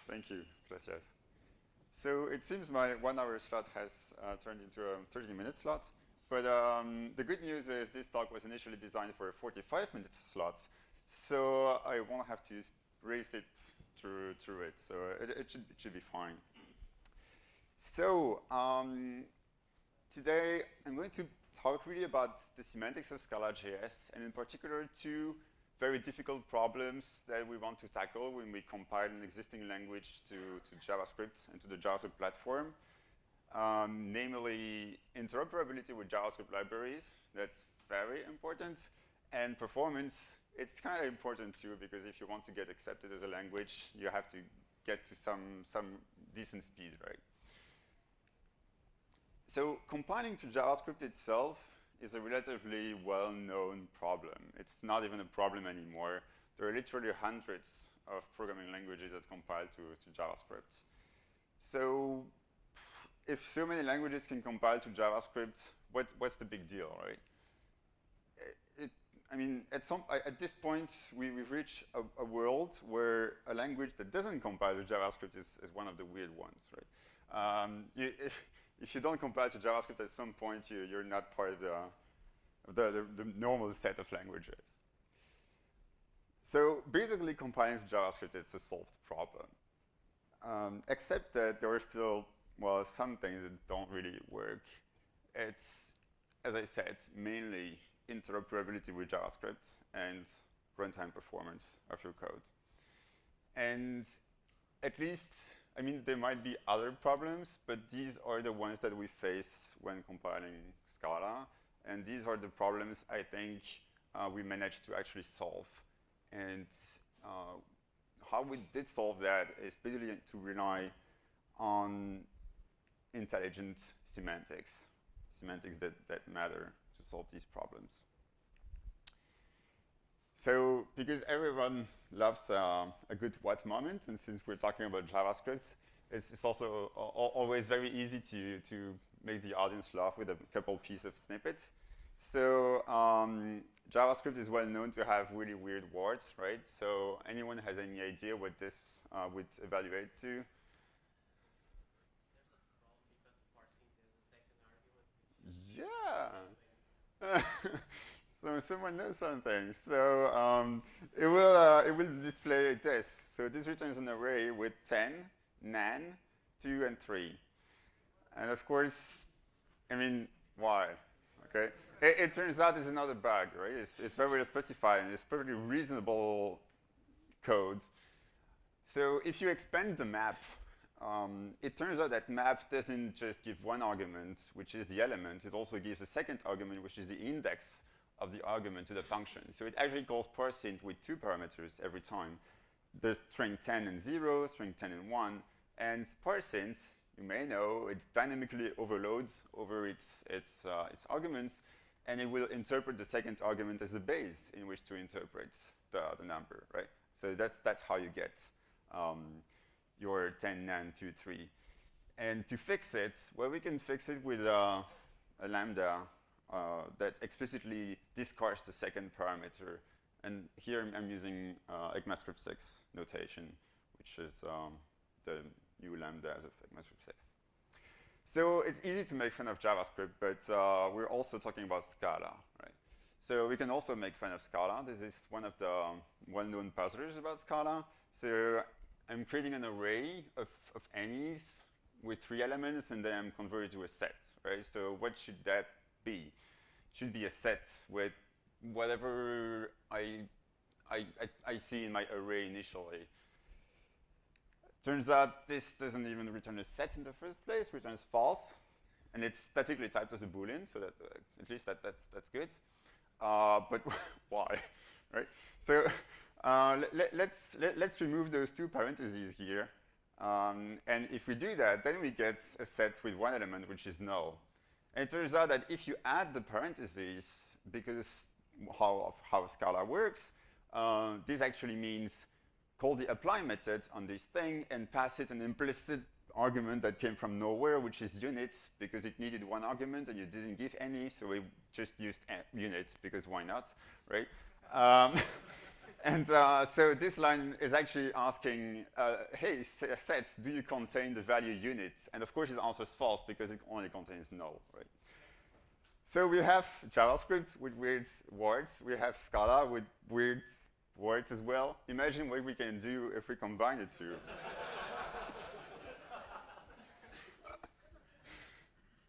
Thank you. Gracias. So it seems my 1 hour slot has turned into a 30-minute slot. But the good news is this talk was initially designed for a 45-minute slot. So I won't have to race it through it. So it should be fine. So today I'm going to talk really about the semantics of Scala.js, and in particular two very difficult problems that we want to tackle when we compile an existing language to JavaScript and to the JavaScript platform. Namely, interoperability with JavaScript libraries. That's very important. And performance, it's kind of important too, because if you want to get accepted as a language, you have to get to some decent speed, right? So compiling to JavaScript itself is a relatively well-known problem. It's not even a problem anymore. There are literally hundreds of programming languages that compile to JavaScript. So if so many languages can compile to JavaScript, what's the big deal, right? I mean, at this point, we've reached a world where a language that doesn't compile to JavaScript is one of the weird ones, right? If you don't compile to JavaScript at some point, you're not part of the normal set of languages. So basically, compiling to JavaScript is a solved problem, except that there are still, well, some things that don't really work. It's, as I said, mainly interoperability with JavaScript and runtime performance of your code. And at least, I mean, there might be other problems, but these are the ones that we face when compiling Scala. And these are the problems I think we managed to actually solve. And how we did solve that is basically to rely on intelligent semantics that matter to solve these problems. So, because everyone loves a good what moment, and since we're talking about JavaScript, it's also always very easy to make the audience laugh with a couple pieces of snippets. So JavaScript is well known to have really weird words, right? So anyone has any idea what this would evaluate to? Yeah. So someone knows something. So it will display this. So this returns an array with 10, nan, 2, and 3. And of course, I mean, why? Okay. It turns out it's another bug, right? It's very well specified, and it's perfectly reasonable code. So if you expand the map, it turns out that map doesn't just give one argument, which is the element. It also gives a second argument, which is the index of the argument to the function. So it actually calls parseInt with 2 parameters every time. There's string 10 and 0, string 10 and 1. And parseInt, you may know, it dynamically overloads over its arguments, and it will interpret the second argument as a base in which to interpret the number, right? So that's how you get your 10, nan, 2, 3. And to fix it, well, we can fix it with a Lambda that explicitly discards the second parameter. And here I'm using ECMAScript 6 notation, which is the new Lambda as of ECMAScript 6. So it's easy to make fun of JavaScript, but we're also talking about Scala, right? So we can also make fun of Scala. This is one of the well-known puzzlers about Scala. So I'm creating an array of any's with 3 elements, and then I'm converted to a set, right? So what should that be? It should be a set with whatever I see in my array initially. Turns out this doesn't even return a set in the first place, returns false, and it's statically typed as a Boolean, so that at least that's good. But why, right? So let's remove those 2 parentheses here, and if we do that, then we get a set with 1 element, which is null. And it turns out that if you add the parentheses, because how Scala works, this actually means call the apply method on this thing and pass it an implicit argument that came from nowhere, which is units, because it needed 1 argument and you didn't give any, so we just used units because why not, right? And so this line is actually asking, hey, sets, do you contain the value units? And of course it answers false because it only contains null, right? So we have JavaScript with weird words. We have Scala with weird words as well. Imagine what we can do if we combine the two.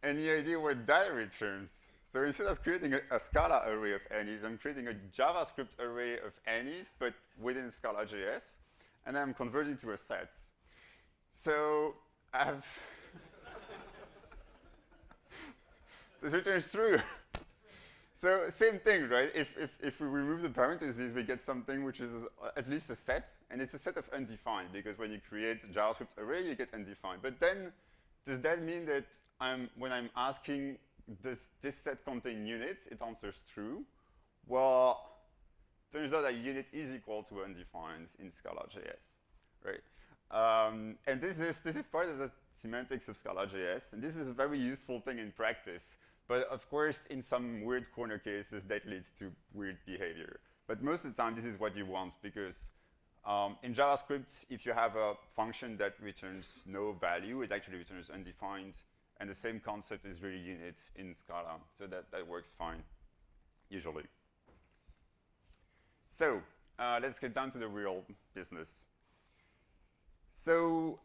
Any idea what that returns? So instead of creating a Scala array of any's, I'm creating a JavaScript array of any's, but within Scala.js, and I'm converting to a set. So I have this returns true. So same thing, right? If we remove the parentheses, we get something which is at least a set, and it's a set of undefined, because when you create a JavaScript array, you get undefined. But then, does that mean that when I'm asking, does this set contain unit, it answers true? Well, turns out that unit is equal to undefined in Scala.js, right? And this is part of the semantics of Scala.js, and this is a very useful thing in practice. But of course, in some weird corner cases, that leads to weird behavior. But most of the time, this is what you want, because in JavaScript, if you have a function that returns no value, it actually returns undefined. And the same concept is really unit in Scala, so that works fine, usually. So let's get down to the real business. So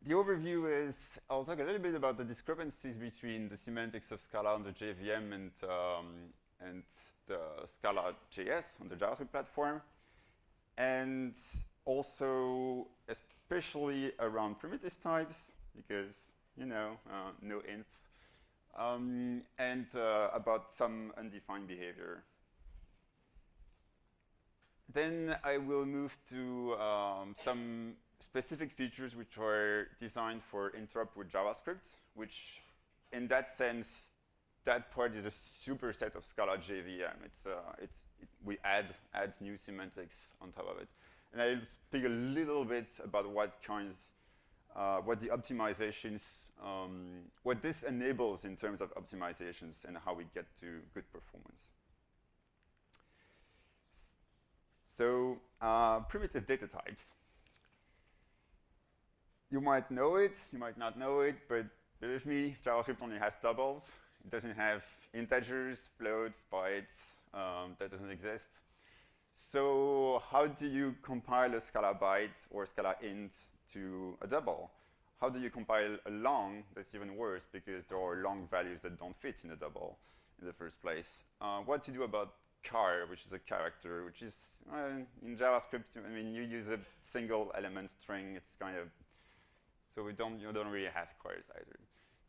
the overview is, I'll talk a little bit about the discrepancies between the semantics of Scala on the JVM and the Scala.js on the JavaScript platform. And also, especially around primitive types, because no ints, and about some undefined behavior. Then I will move to some specific features which are designed for interop with JavaScript, which in that sense, that part is a superset of Scala JVM. We add new semantics on top of it. And I'll speak a little bit about what the optimizations, what this enables in terms of optimizations and how we get to good performance. So primitive data types. You might know it, you might not know it, but believe me, JavaScript only has doubles. It doesn't have integers, floats, bytes. That doesn't exist. So how do you compile a Scala byte or Scala int to a double? How do you compile a long? That's even worse, because there are long values that don't fit in a double in the first place. What to do about char, which is a character, which is in JavaScript, I mean, you use a single element string. It's kind of, so you don't really have chars either.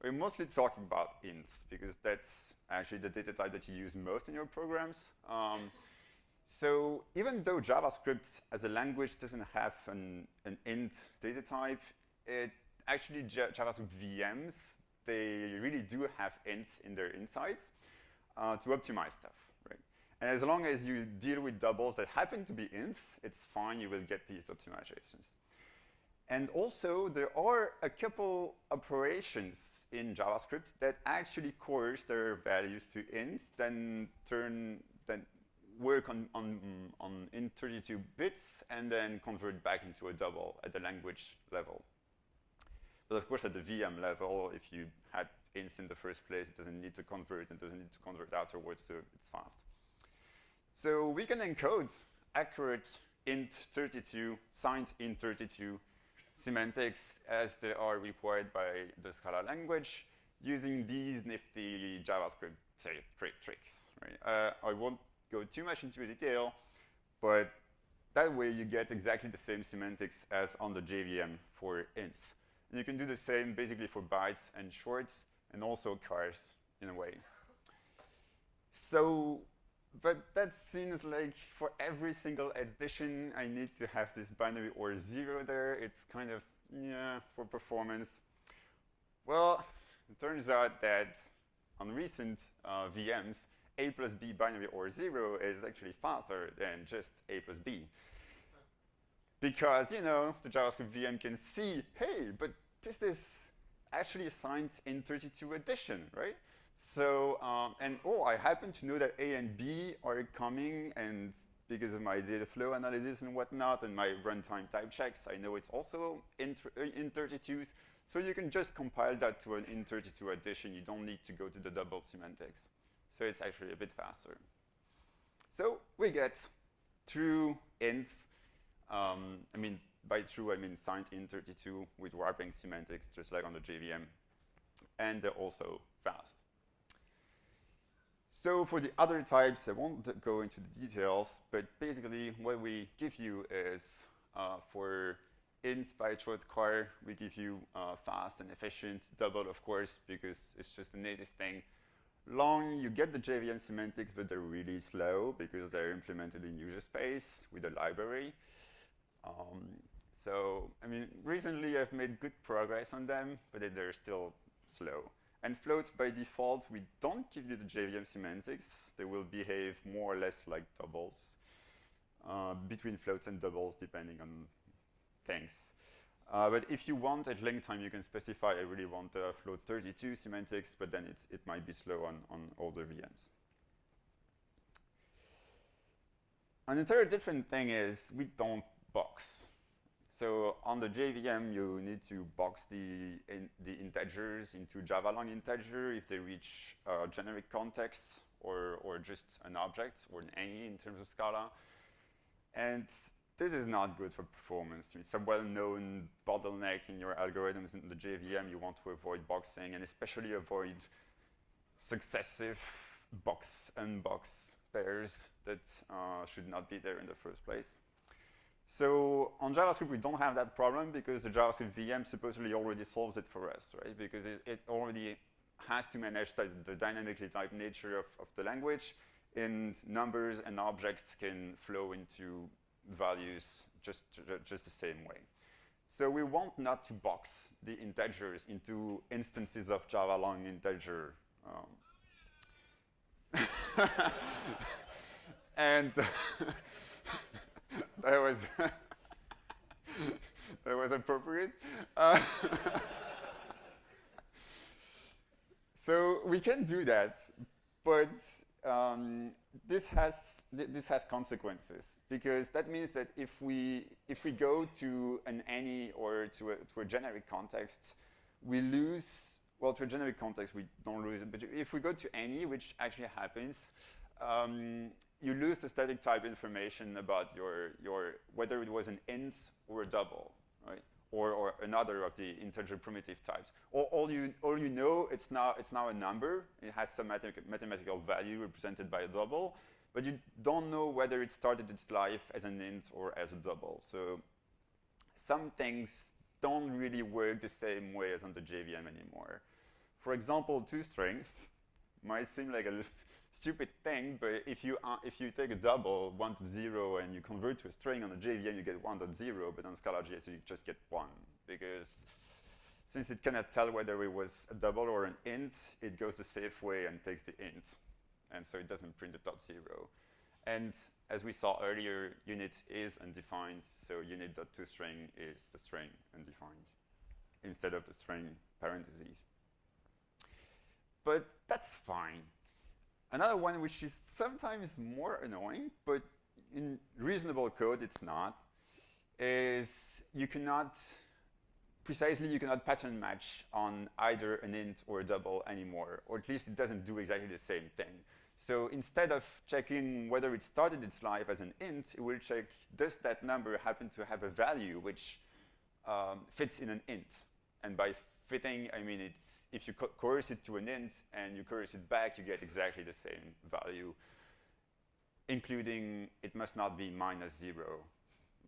We're mostly talking about ints, because that's actually the data type that you use most in your programs. So even though JavaScript as a language doesn't have an int data type, it actually JavaScript VMs, they really do have ints in their insides to optimize stuff, right? And as long as you deal with doubles that happen to be ints, it's fine, you will get these optimizations. And also, there are a couple operations in JavaScript that actually coerce their values to ints, then work on in 32 bits and then convert back into a double at the language level. But of course, at the VM level, if you had ints in the first place, it doesn't need to convert and doesn't need to convert afterwards, so it's fast. So we can encode accurate int32, signed int32 semantics as they are required by the Scala language using these nifty JavaScript tricks. Right? I won't go too much into detail, but that way you get exactly the same semantics as on the JVM for ints. And you can do the same basically for bytes and shorts, and also chars in a way. So, but that seems like for every single addition, I need to have this binary or 0 there. It's kind of, yeah, for performance. Well, it turns out that on recent VMs, a plus b binary or 0 is actually faster than just a plus b. Because, the JavaScript VM can see, hey, but this is actually assigned in 32 addition, right? So, and I happen to know that A and B are coming, and because of my data flow analysis and whatnot, and my runtime type checks. I know it's also int32s, so you can just compile that to an int32 addition. You don't need to go to the double semantics. So it's actually a bit faster. So we get true ints. I mean, by true, I mean signed int32 with wrapping semantics, just like on the JVM. And they're also fast. So for the other types, I won't go into the details, but basically what we give you is for ints by char, we give you fast and efficient, double, of course, because it's just a native thing. Long, you get the JVM semantics, but they're really slow because they're implemented in user space with a library. So, I mean, recently I've made good progress on them, but they're still slow. And floats, by default, we don't give you the JVM semantics. They will behave more or less like doubles, between floats and doubles, depending on things. But if you want, at length time, you can specify, I really want the float 32 semantics, but then it might be slow on older VMs. An entirely different thing is we don't box. So on the JVM, you need to box the integers into Java long integer if they reach generic context or just an object or an any in terms of Scala. And this is not good for performance. It's a well-known bottleneck in your algorithms in the JVM. You want to avoid boxing and especially avoid successive box-unbox pairs that should not be there in the first place. So on JavaScript, we don't have that problem because the JavaScript VM supposedly already solves it for us, right? Because it already has to manage the dynamically typed nature of the language, and numbers and objects can flow into values just the same way. So we want not to box the integers into instances of Java long integer. And that was appropriate. So we can do that, but this has consequences, because that means that if we go to an any or to a generic context, we lose. Well, to a generic context, we don't lose it. But if we go to any, which actually happens, you lose the static type information about your whether it was an int or a double, right? Or another of the integer primitive types. All you know, it's now a number. It has some mathematical value represented by a double, but you don't know whether it started its life as an int or as a double. So some things don't really work the same way as on the JVM anymore. For example, toString might seem like a stupid thing, but if you take a double 1 to 0 and you convert to a string on the JVM, you get 1.0, but on Scala.js you just get 1, because since it cannot tell whether it was a double or an int, it goes the safe way and takes the int, and so it doesn't print the .0. And as we saw earlier, unit is undefined, so unit.toString is the string undefined instead of the string parentheses. But that's fine. Another one which is sometimes more annoying, but in reasonable code it's not, is you cannot pattern match on either an int or a double anymore, or at least it doesn't do exactly the same thing. So instead of checking whether it started its life as an int, it will check, does that number happen to have a value which fits in an int? And by fitting, I mean if you coerce it to an int and you coerce it back, you get exactly the same value, including it must not be -0.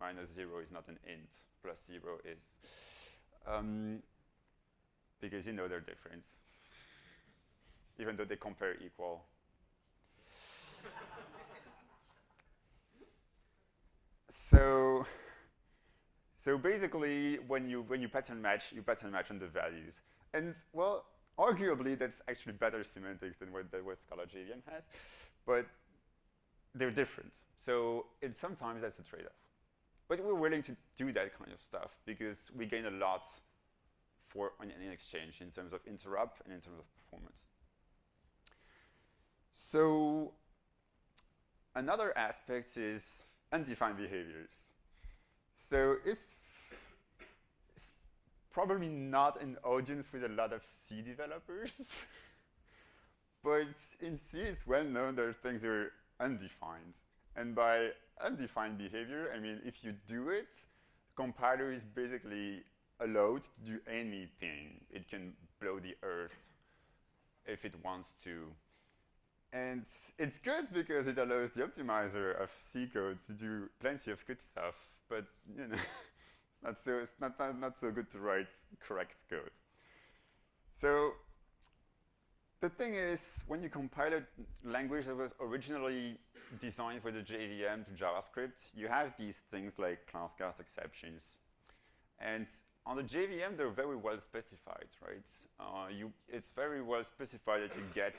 -0 is not an int, +0 is. Because you know their difference, even though they compare equal. So basically, when you pattern match on the values. And well, arguably that's actually better semantics than what Scala JVM has, but they're different. So sometimes that's a trade-off. But we're willing to do that kind of stuff because we gain a lot in exchange in terms of interop and in terms of performance. So another aspect is undefined behaviors. So if it's probably not an audience with a lot of C developers, but in C it's well known there are things that are undefined. And by undefined behavior, I mean if you do it, compiler is basically allowed to do anything. It can blow the earth if it wants to. And it's good because it allows the optimizer of C code to do plenty of good stuff, but you know, it's not so good to write correct code. So the thing is, when you compile a language that was originally designed for the JVM to JavaScript, you have these things like class cast exceptions. And on the JVM, they're very well specified, right? It's very well specified that you get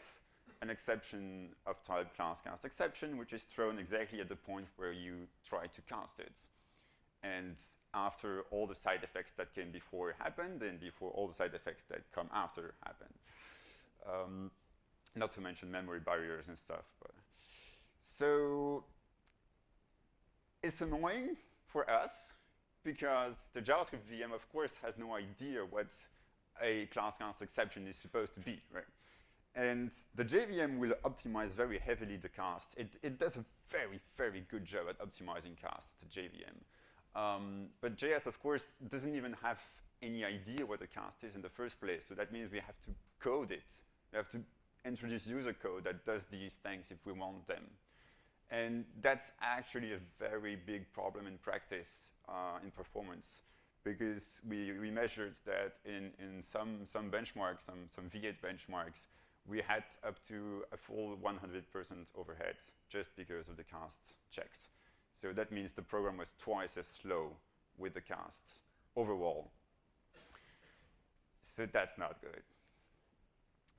an exception of type class cast exception, which is thrown exactly at the point where you try to cast it. And after all the side effects that came before happened, and before all the side effects that come after happened. Not to mention memory barriers and stuff. But. So it's annoying for us because the JavaScript VM, of course, has no idea what a class cast exception is supposed to be, right? And the JVM will optimize very heavily the cast. It does a very, very good job at optimizing cast, the JVM. But JS, of course, doesn't even have any idea what a cast is in the first place. So that means we have to code it. We have to introduce user code that does these things if we want them. And that's actually a very big problem in practice, in performance, because we measured that in some benchmarks, some V8 benchmarks, we had up to a full 100% overhead just because of the cast checks. So that means the program was twice as slow with the casts overall. So that's not good.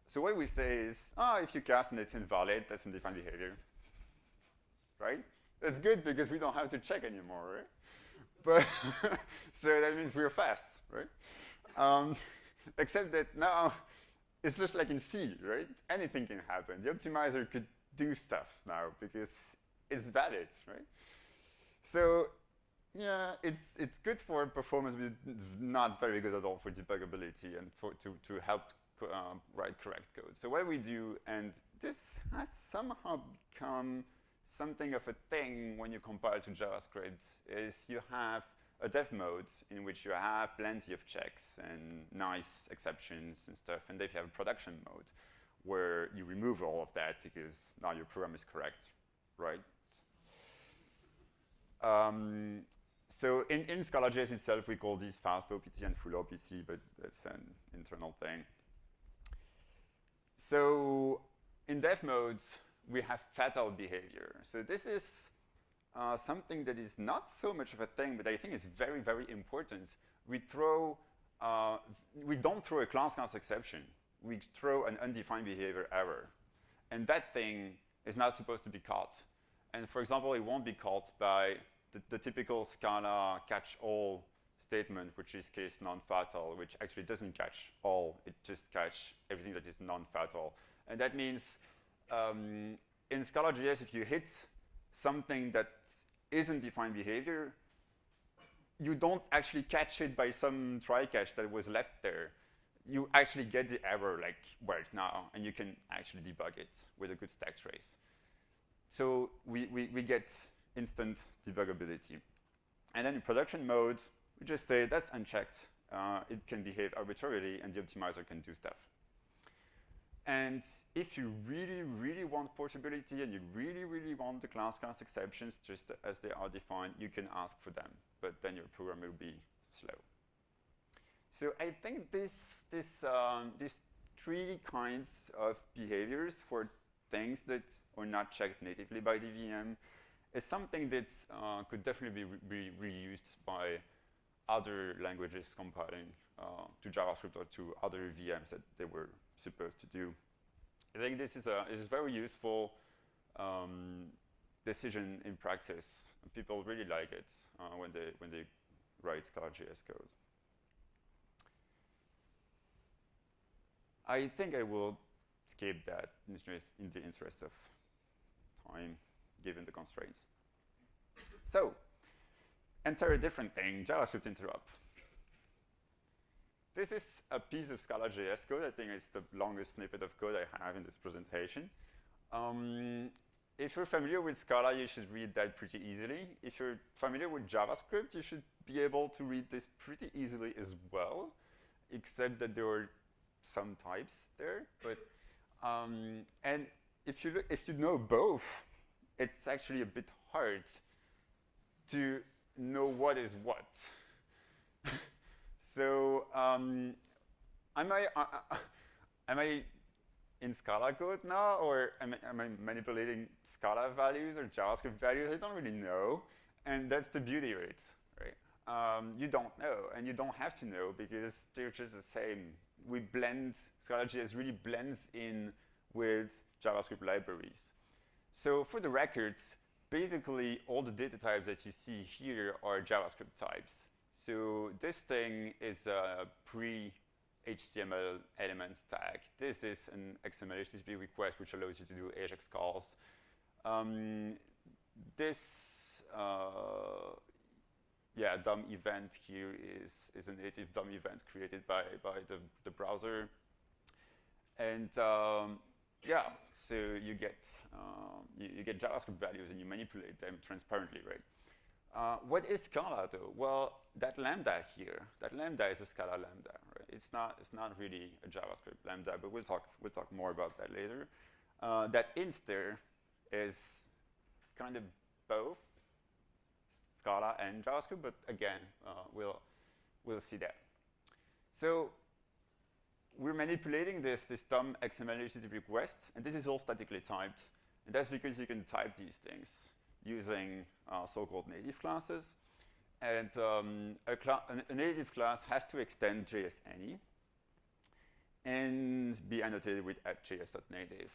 So what we say is, if you cast and it's invalid, that's undefined behavior, right? That's good because we don't have to check anymore, right? But so that means we're fast, right? Except that now it's just like in C, right? Anything can happen. The optimizer could do stuff now because it's valid, right? So yeah, it's good for performance, but not very good at all for debuggability and to help write correct code. So what we do, and this has somehow become something of a thing when you compile to JavaScript, is you have a dev mode in which you have plenty of checks and nice exceptions and stuff, and then you have a production mode where you remove all of that because now your program is correct, right? So in Scala.js itself, we call these fast OPT and full OPT, but that's an internal thing. So in dev modes, we have fatal behavior. So this is something that is not so much of a thing, but I think it's very, very important. We don't throw a class cast exception. We throw an undefined behavior error. And that thing is not supposed to be caught. And for example, it won't be caught by the typical Scala catch-all statement, which is case non-fatal, which actually doesn't catch all. It just catch everything that is non-fatal. And that means in Scala.js, if you hit something that isn't defined behavior, you don't actually catch it by some try-catch that was left there. You actually get the error like right now, and you can actually debug it with a good stack trace. So we get instant debuggability. And then in production mode, we just say that's unchecked. It can behave arbitrarily, and the optimizer can do stuff. And if you really, really want portability and you really, really want the class cast exceptions just as they are defined, you can ask for them, but then your program will be slow. So I think these three kinds of behaviors for things that are not checked natively by the VM is something that could definitely be reused by other languages compiling to JavaScript or to other VMs that they were supposed to do. I think this is a very useful decision in practice. People really like it when they write Scala.js code. I think I will skip that in the interest of time. given the constraints. So, enter a different thing, JavaScript interop. This is a piece of Scala.js code. I think it's the longest snippet of code I have in this presentation. If you're familiar with Scala, you should read that pretty easily. If you're familiar with JavaScript, you should be able to read this pretty easily as well, except that there are some types there. But and if you know both, it's actually a bit hard to know what is what. So am I in Scala code now, or am I manipulating Scala values or JavaScript values? I don't really know, and that's the beauty of it, right? You don't know, and you don't have to know because they're just the same. We blend, Scala.js really blends in with JavaScript libraries. So for the records, basically all the data types that you see here are JavaScript types. So this thing is a pre-HTML element tag. This is an XML HTTP request, which allows you to do AJAX calls. This DOM event here is a native DOM event created by the browser. And yeah, so you get JavaScript values and you manipulate them transparently, right? What is Scala though? Well, that lambda here, that lambda is a Scala lambda, right? It's not really a JavaScript lambda, but we'll talk more about that later. That inst there is kind of both Scala and JavaScript, but again, we'll see that. So we're manipulating this DOM XML HTTP request, and this is all statically typed, and that's because you can type these things using so-called native classes. And a native class has to extend JS_any and be annotated with @js.native.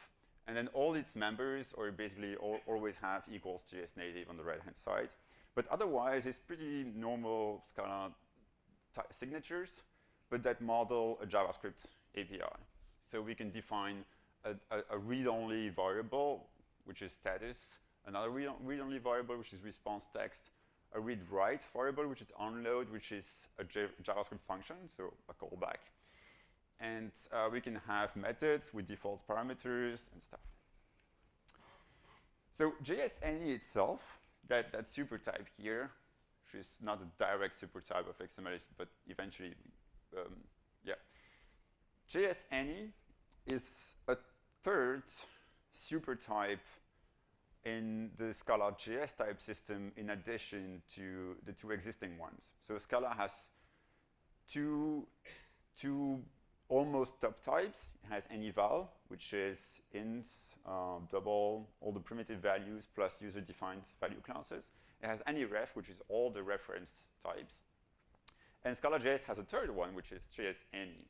And then all its members are basically always have equals JS_native on the right-hand side. But otherwise, it's pretty normal Scala signatures, but that model a JavaScript API. So we can define a read-only variable, which is status, another read-only variable, which is response text, a read-write variable, which is onload, which is a JavaScript function, so a callback. And we can have methods with default parameters and stuff. So JS_any itself, that supertype here, which is not a direct supertype of XML, but eventually, yeah. JS_any is a third supertype in the Scala.js type system in addition to the two existing ones. So Scala has two almost top types. It has anyval, which is ints, double, all the primitive values plus user-defined value classes. It has anyref, which is all the reference types. And Scala.js has a third one, which is JS_any.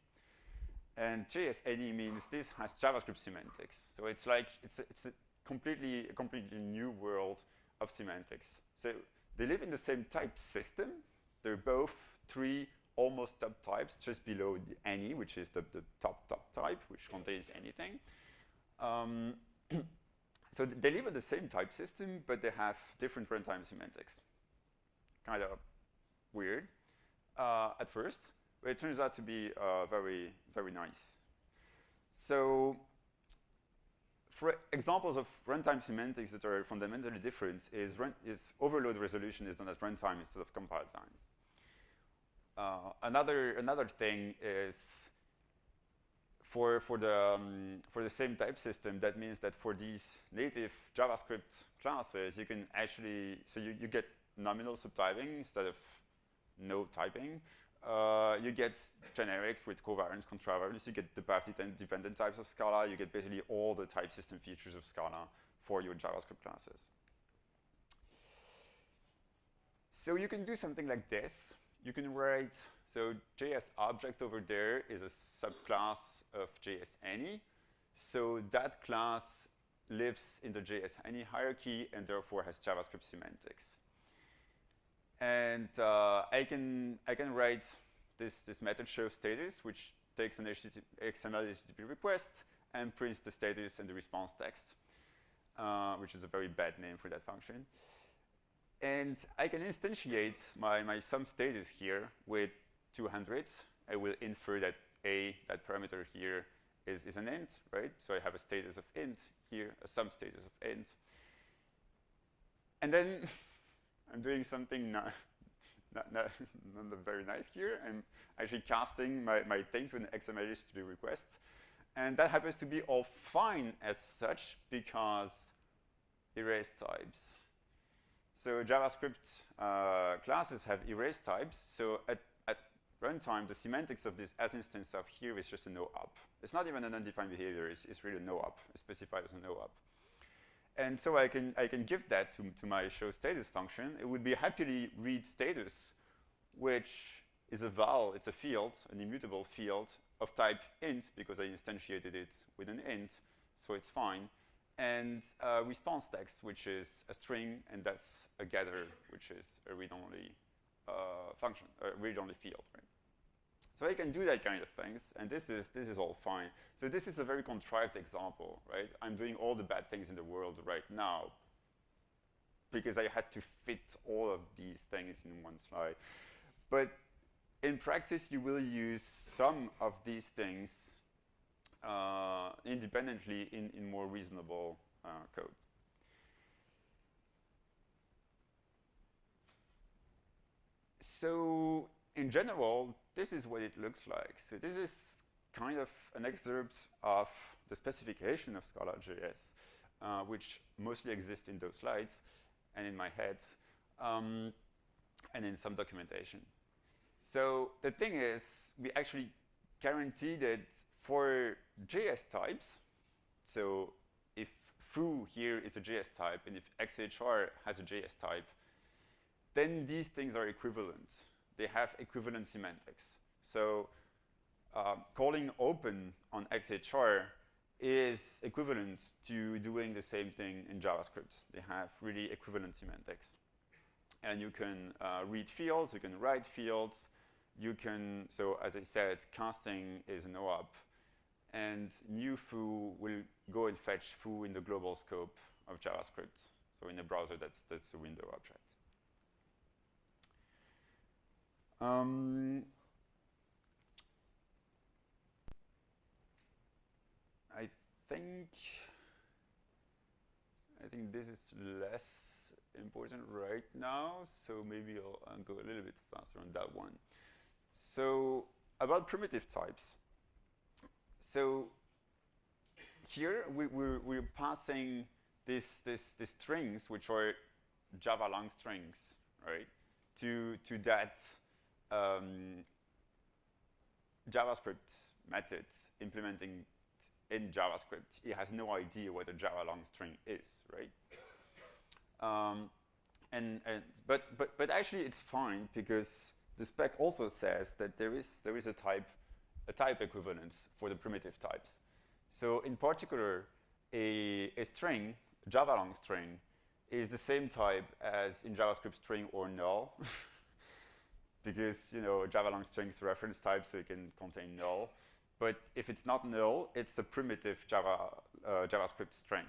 And JS_any means this has JavaScript semantics. So it's like, it's a completely new world of semantics. So they live in the same type system. They're both three almost top types, just below the any, which is the top type, which contains anything. So they live in the same type system, but they have different runtime semantics. Kind of weird at first, but it turns out to be very, very nice. So for examples of runtime semantics that are fundamentally different is overload resolution is done at runtime instead of compile time. Another thing is for the same type system, that means that for these native JavaScript classes, you can actually, so you get nominal subtyping instead of no typing. You get generics with covariance, contravariance. You get the path-dependent types of Scala. You get basically all the type system features of Scala for your JavaScript classes. So you can do something like this. You can write, so JS object over there is a subclass of JS_any. So that class lives in the JS_any hierarchy and therefore has JavaScript semantics. And I can write this method show status, which takes an XML HTTP request and prints the status and the response text. which is a very bad name for that function. And I can instantiate my sum status here with 200. I will infer that that parameter here is an int, right? So I have a status of int here, a sum status of int. And then I'm doing something not very nice here. I'm actually casting my thing to an XML request. And that happens to be all fine as such because erase types. So JavaScript classes have erase types. So at runtime, the semantics of this as instance of here is just a no-op. It's not even an undefined behavior. It's really a no-op. It's specified as a no-op. And so I can give that to my show status function. It would be happily read status, which is a val. It's a field, an immutable field of type int because I instantiated it with an int, so it's fine. And response text, which is a string, and that's a getter, which is a read-only function, a read-only field, right? So I can do that kind of things, and this is all fine. So this is a very contrived example, right? I'm doing all the bad things in the world right now because I had to fit all of these things in one slide. But in practice, you will use some of these things independently in more reasonable code. So in general, this is what it looks like. So this is kind of an excerpt of the specification of Scala.js, which mostly exists in those slides and in my head, and in some documentation. So the thing is, we actually guarantee that for JS types, so if foo here is a JS type, and if XHR has a JS type, then these things are equivalent. They have equivalent semantics. So calling open on XHR is equivalent to doing the same thing in JavaScript. They have really equivalent semantics. And you can read fields, you can write fields, you can, so as I said, casting is a no-op, and new foo will go and fetch foo in the global scope of JavaScript. So in a browser, that's a window object. I think this is less important right now, so maybe I'll go a little bit faster on that one. So about primitive types. So here we're passing these strings, which are Java long strings, right, to that JavaScript method implementing in JavaScript. It has no idea what a Java long string is, right? But actually it's fine because the spec also says that there is a type equivalence for the primitive types. So in particular, a string, Java long string, is the same type as in JavaScript string or null. Because Java long strings reference type, so it can contain null. But if it's not null, it's a primitive JavaScript string.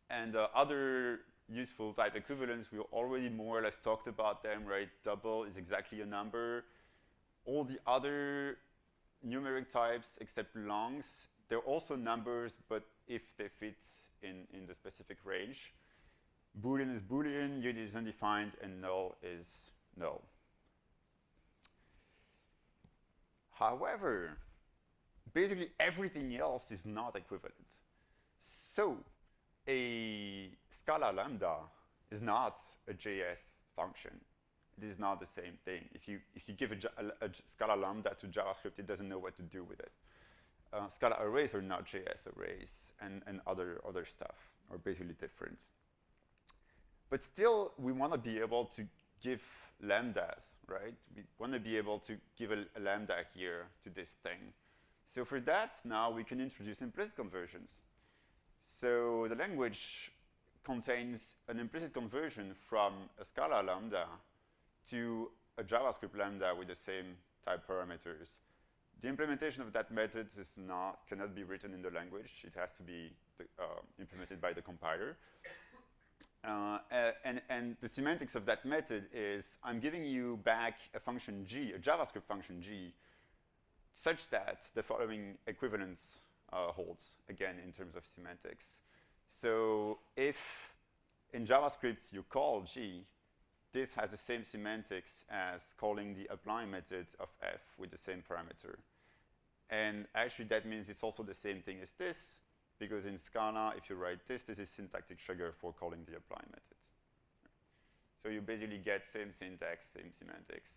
And other useful type equivalents, we already more or less talked about them, right? Double is exactly a number. All the other numeric types, except longs, they're also numbers, but if they fit in the specific range. Boolean is Boolean, unit is undefined, and null is null. However, basically everything else is not equivalent. So a Scala Lambda is not a JS function. It is not the same thing. If you give a Scala Lambda to JavaScript, it doesn't know what to do with it. Scala arrays are not JS arrays, and other stuff are basically different. But still, we want to be able to give lambdas, right? We want to be able to give a lambda here to this thing. So for that, now we can introduce implicit conversions. So the language contains an implicit conversion from a Scala lambda to a JavaScript lambda with the same type parameters. The implementation of that method cannot be written in the language. It has to be implemented by the compiler. And the semantics of that method is I'm giving you back a function g, a JavaScript function g, such that the following equivalence holds, again, in terms of semantics. So if in JavaScript you call g, this has the same semantics as calling the apply method of f with the same parameter. And actually that means it's also the same thing as this, because in Scala, if you write this, this is syntactic trigger for calling the apply methods. So you basically get same syntax, same semantics.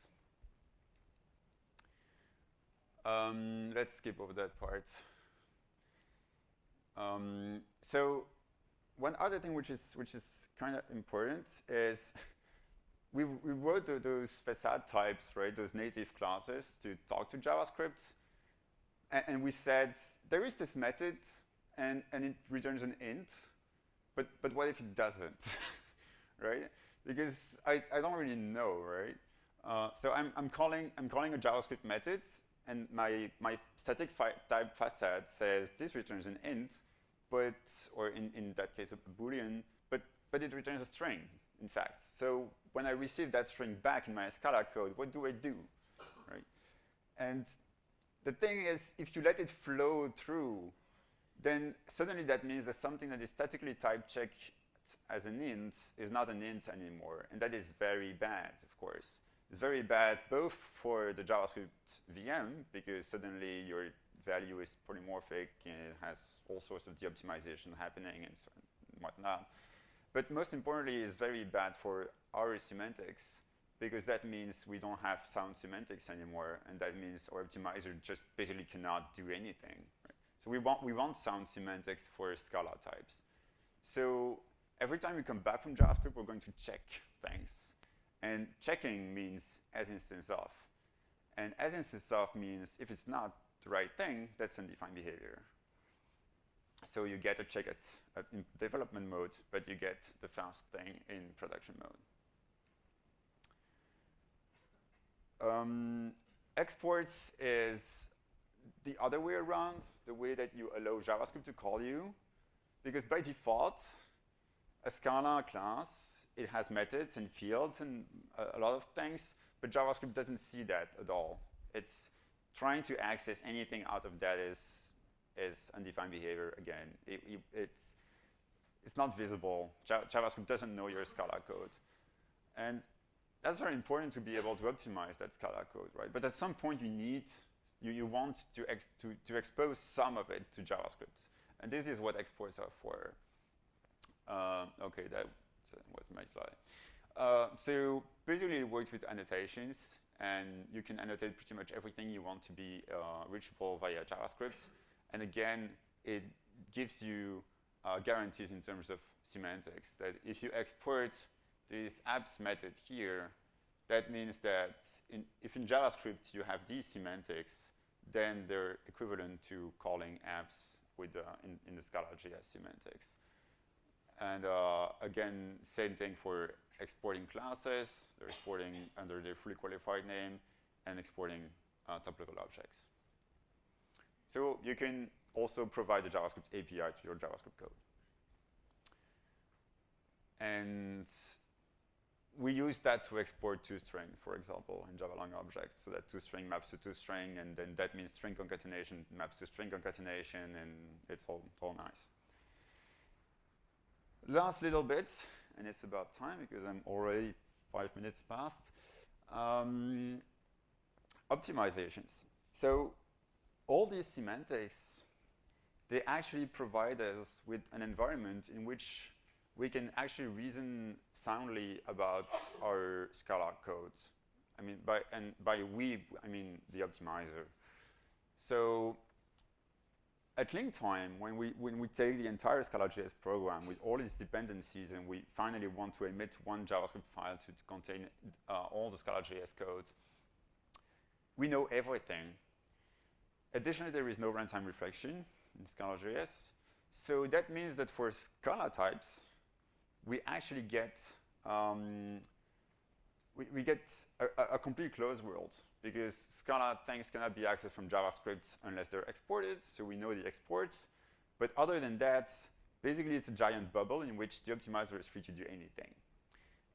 Let's skip over that part. So one other thing which is kind of important is we wrote those facade types, right? Those native classes to talk to JavaScript, and we said there is this method, and it returns an int, but what if it doesn't, right? Because I don't really know, right? So I'm calling a JavaScript method, and my static type facade says this returns an int, but or in that case a boolean, but it returns a string, in fact. So when I receive that string back in my Scala code, what do I do, right? And the thing is, if you let it flow through, then suddenly that means that something that is statically type checked as an int is not an int anymore, and that is very bad, of course. It's very bad both for the JavaScript VM, because suddenly your value is polymorphic and it has all sorts of de-optimization happening and so and whatnot. But most importantly, it's very bad for our semantics, because that means we don't have sound semantics anymore, and that means our optimizer just basically cannot do anything. Right? So we want sound semantics for Scala types. So every time we come back from JavaScript, we're going to check things. And checking means as instance of. And as instance of means if it's not the right thing, that's undefined behavior. So you get a check in development mode, but you get the fast thing in production mode. Exports is the other way around, the way that you allow JavaScript to call you. Because by default, a Scala class, it has methods and fields and a lot of things, but JavaScript doesn't see that at all. It's trying to access anything out of that is undefined behavior again. It's not visible. JavaScript doesn't know your Scala code. And that's very important to be able to optimize that Scala code, right? But at some point you want to expose some of it to JavaScript. And this is what exports are for. Okay, that was my slide. So basically it works with annotations, and you can annotate pretty much everything you want to be reachable via JavaScript. And again, it gives you guarantees in terms of semantics, that if you export this apps method here, that means that if in JavaScript you have these semantics, then they're equivalent to calling apps with in the Scala.js semantics. And again, same thing for exporting classes. They're exporting under their fully qualified name and exporting top-level objects. So you can also provide the JavaScript API to your JavaScript code. And we use that to export toString, for example, in Java long objects. So that toString maps to toString, and then that means string concatenation maps to string concatenation, and it's all nice. Last little bit, and it's about time because I'm already 5 minutes past. Optimizations. So all these semantics, they actually provide us with an environment in which we can actually reason soundly about our Scala code. I mean, by we, I mean the optimizer. So at link time, when we take the entire Scala.js program with all its dependencies, and we finally want to emit one JavaScript file to contain all the Scala.js code, we know everything. Additionally, there is no runtime reflection in Scala.js. So that means that for Scala types, we actually get we get a complete closed world, because Scala things cannot be accessed from JavaScript unless they're exported. So we know the exports, But other than that, basically it's a giant bubble in which the optimizer is free to do anything.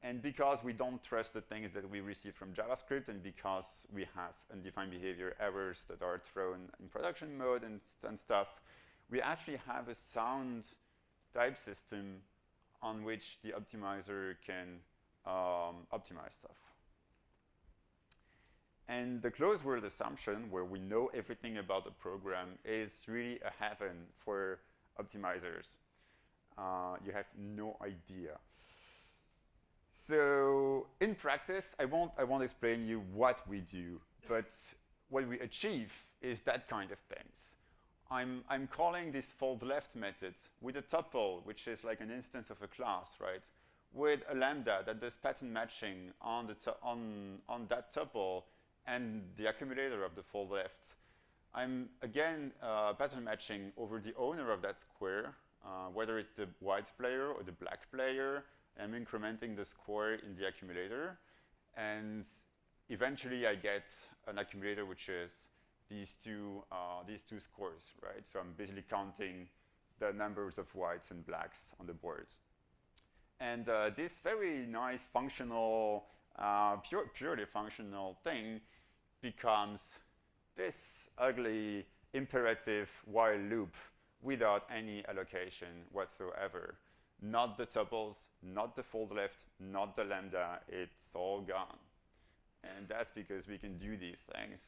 And because we don't trust the things that we receive from JavaScript, and because we have undefined behavior errors that are thrown in production mode and stuff, we actually have a sound type system on which the optimizer can optimize stuff. And the closed world assumption, where we know everything about the program, is really a heaven for optimizers. You have no idea. So in practice, I won't explain you what we do, but what we achieve is that kind of things. I'm calling this fold left method with a tuple, which is like an instance of a class, right? With a lambda that does pattern matching on that tuple and the accumulator of the fold left. I'm again pattern matching over the owner of that square, whether it's the white player or the black player. I'm incrementing the score in the accumulator, and eventually I get an accumulator which is these two scores, right? So I'm basically counting the numbers of whites and blacks on the board. And this very nice functional, purely functional thing becomes this ugly imperative while loop without any allocation whatsoever. Not the tuples, not the fold left, not the lambda, it's all gone. And that's because we can do these things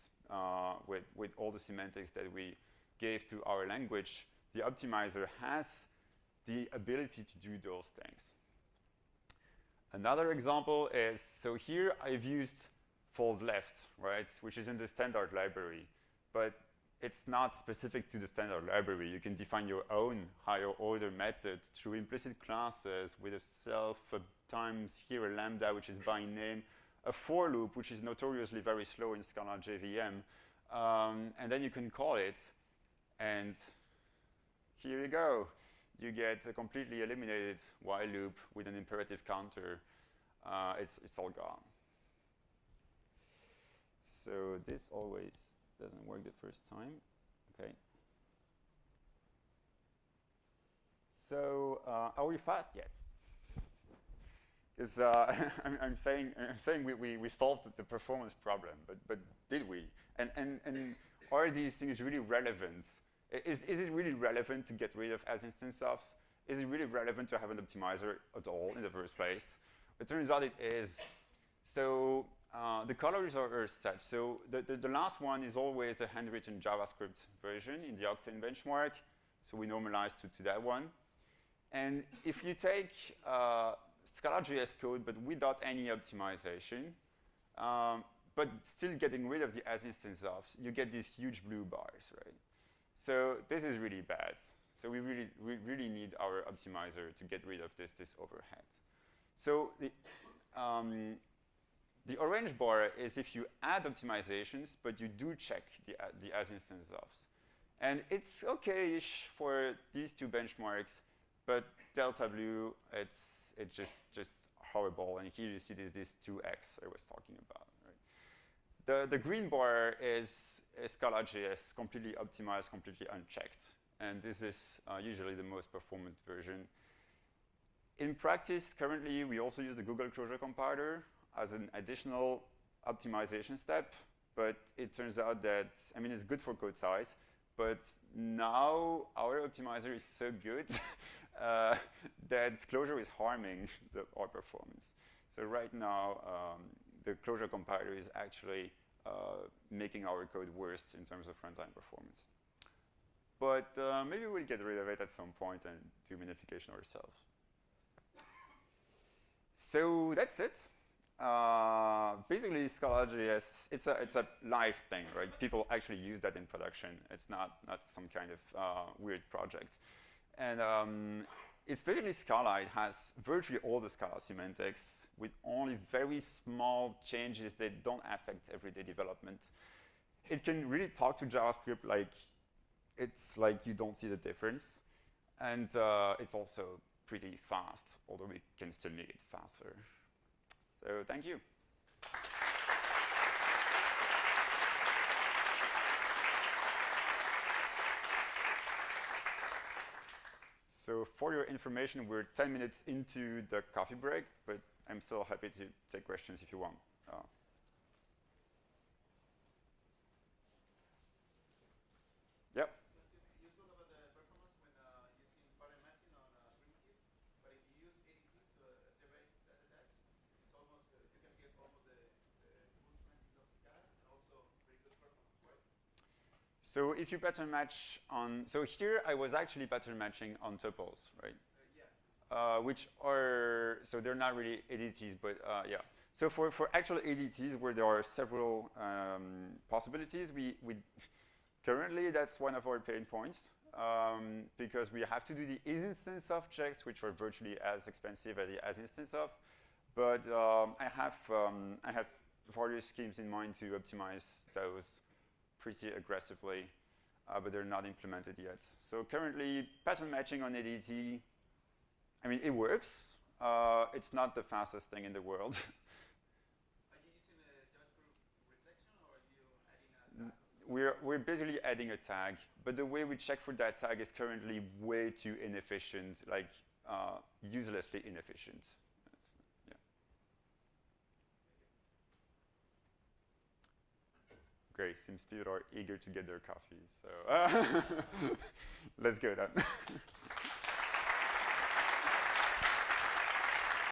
with all the semantics that we gave to our language. The optimizer has the ability to do those things. Another example is, so here I've used fold left, right, which is in the standard library, but it's not specific to the standard library. You can define your own higher order method through implicit classes with a self times here a lambda, which is by name, a for loop, which is notoriously very slow in Scala.js, and then you can call it, and here you go. You get a completely eliminated while loop with an imperative counter. It's all gone. So this always doesn't work the first time. Okay. So are we fast yet? Because I'm saying we solved the performance problem, but did we? And are these things really relevant? Is it really relevant to get rid of as instance offs? Is it really relevant to have an optimizer at all in the first place? It turns out it is. So the colors are such. So the last one is always the handwritten JavaScript version in the Octane benchmark. So we normalize to that one. And if you take Scala.js code, but without any optimization, but still getting rid of the as instance offs, you get these huge blue bars, right? So this is really bad. So we really need our optimizer to get rid of this overhead. So the orange bar is if you add optimizations, but you do check the as instance offs. And it's okay-ish for these two benchmarks, but delta blue, it's just horrible. And here you see this 2x I was talking about. Right? The green bar is Scala.js, completely optimized, completely unchecked. And this is usually the most performant version. In practice, currently, we also use the Google Closure compiler as an additional optimization step. But it turns out that, I mean, it's good for code size. But now our optimizer is so good that Closure is harming our performance. So right now, the Closure compiler is actually making our code worse in terms of runtime performance. But maybe we'll get rid of it at some point and do minification ourselves. So that's it. Basically, Scala.js, it's a live thing, right? People actually use that in production. It's not some kind of weird project. And it's basically Scala. It has virtually all the Scala semantics with only very small changes that don't affect everyday development. It can really talk to JavaScript like it's like you don't see the difference. And it's also pretty fast, although we can still make it faster. So thank you. So for your information, we're 10 minutes into the coffee break, but I'm still happy to take questions if you want. Yep. You spoke about the performance when using pattern matching on primitives, but if you use ADTs to iterate data types, it's almost you can get almost the full semantics of Scala and also very good performance, right? So if you pattern match on, so here I was actually pattern matching on tuples, right? Yeah. Which are, so they're not really ADTs, but yeah. So for actual ADTs where there are several possibilities, we currently that's one of our pain points because we have to do the is-instance of checks, which are virtually as expensive as the as-instance of. But I have various schemes in mind to optimize those pretty aggressively, but they're not implemented yet. So currently, pattern matching on ADT, I mean, it works. It's not the fastest thing in the world. Are you using a JavaScript reflection or are you adding a tag? We're basically adding a tag, but the way we check for that tag is currently way too inefficient, like uselessly inefficient. Yeah. Great, seems people are eager to get their coffee, so let's go then.